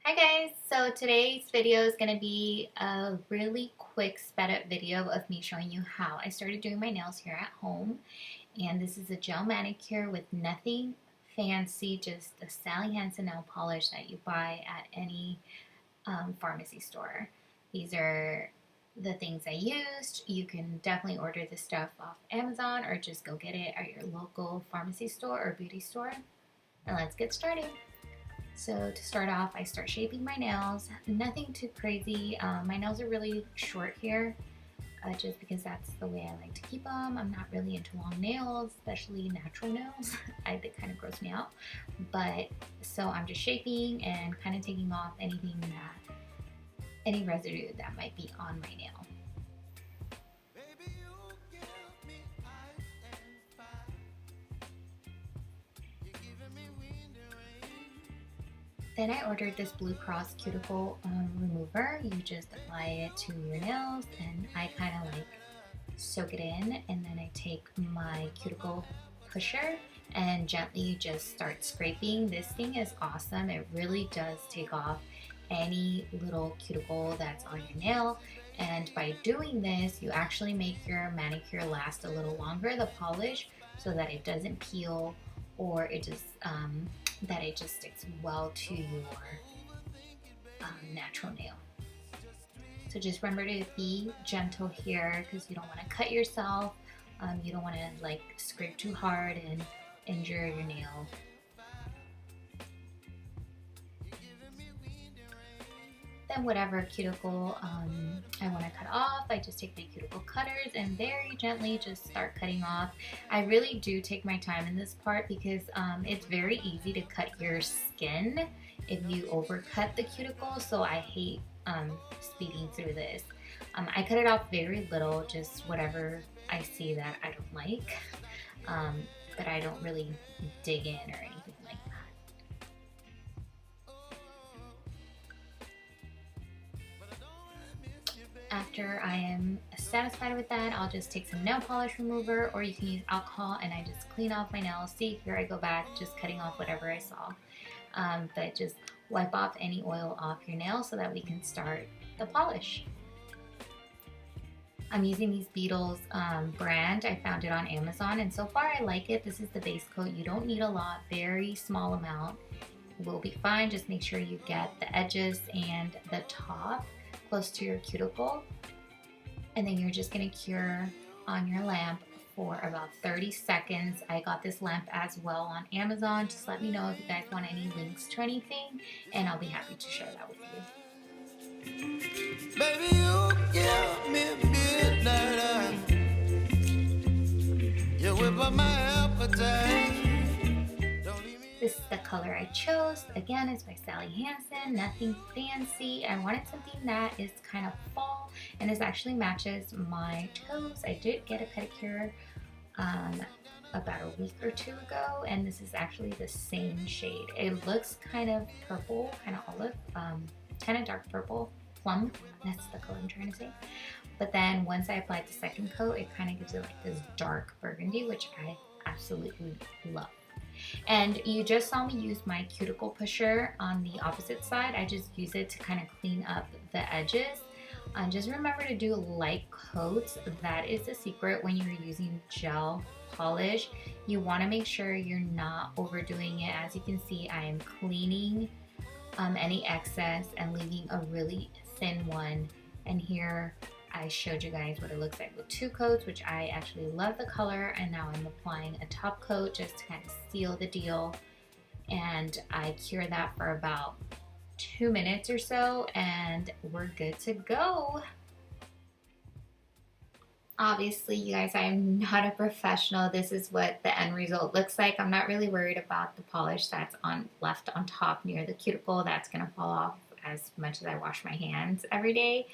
Hi guys, so today's video is going to be a really quick sped up video of me showing you how I started doing my nails here at home. And this is a gel manicure with nothing fancy, just a Sally Hansen nail polish that you buy at any pharmacy store. These are the things I used. You can definitely order this stuff off Amazon or just go get it at your local pharmacy store or beauty store. And let's get started. So to start off, I start shaping my nails. Nothing too crazy. My nails are really short here, just because that's the way I like to keep them. I'm not really into long nails, especially natural nails. They kind of gross me out. But so I'm just shaping and kind of taking off any residue that might be on my nail. Then I ordered this Blue Cross cuticle remover. You just apply it to your nails and I kind of like soak it in, and then I take my cuticle pusher and gently just start scraping. This thing is awesome. It really does take off any little cuticle that's on your nail, and by doing this you actually make your manicure last a little longer, the polish, so that it doesn't peel or it just sticks well to your natural nail. So just remember to be gentle here because you don't want to cut yourself. You don't want to like scrape too hard and injure your nail. Then whatever cuticle I want to cut off, I just take my cuticle cutters and very gently just start cutting off. I really do take my time in this part because it's very easy to cut your skin if you overcut the cuticle, so I hate speeding through this. I cut it off very little, just whatever I see that I don't like, but I don't really dig in or anything like that. After I am satisfied with that, I'll just take some nail polish remover, or you can use alcohol, and I just clean off my nails. See, here I go back, just cutting off whatever I saw. But just wipe off any oil off your nail so that we can start the polish. I'm using these Beetles brand. I found it on Amazon, and so far I like it. This is the base coat. You don't need a lot, very small amount. Will be fine. Just make sure you get the edges and the top close to your cuticle, and then you're just going to cure on your lamp for about 30 seconds. I got this lamp as well on Amazon. Just let me know if you guys want any links to anything, and I'll be happy to share that with you. Baby, you give me midnight. You whip up my appetite. This is the color I chose. Again, it's by Sally Hansen, nothing fancy. I wanted something that is kind of fall and this actually matches my toes. I did get a pedicure about a week or two ago, and this is actually the same shade. It looks kind of purple, kind of olive, kind of dark purple, plum, that's the color I'm trying to say. But then once I applied the second coat, it kind of gives it like this dark burgundy, which I absolutely love. And you just saw me use my cuticle pusher on the opposite side. I just use it to kind of clean up the edges. Just remember to do light coats. That is the secret when you're using gel polish. You want to make sure you're not overdoing it. As you can see, I am cleaning any excess and leaving a really thin one. And here I showed you guys what it looks like with two coats, which I actually love the color, and now I'm applying a top coat just to kind of seal the deal. And I cure that for about 2 minutes or so, and we're good to go. Obviously, you guys, I am not a professional. This is what the end result looks like. I'm not really worried about the polish that's left on top near the cuticle. That's going to fall off as much as I wash my hands every day.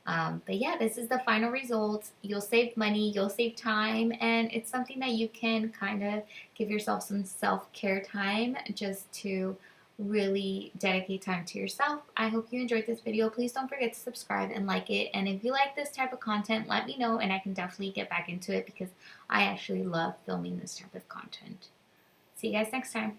But yeah, this is the final result. You'll save money, you'll save time, and it's something that you can kind of give yourself some self-care time just to really dedicate time to yourself. I hope you enjoyed this video. Please don't forget to subscribe and like it. And if you like this type of content, let me know and I can definitely get back into it because I actually love filming this type of content. See you guys next time.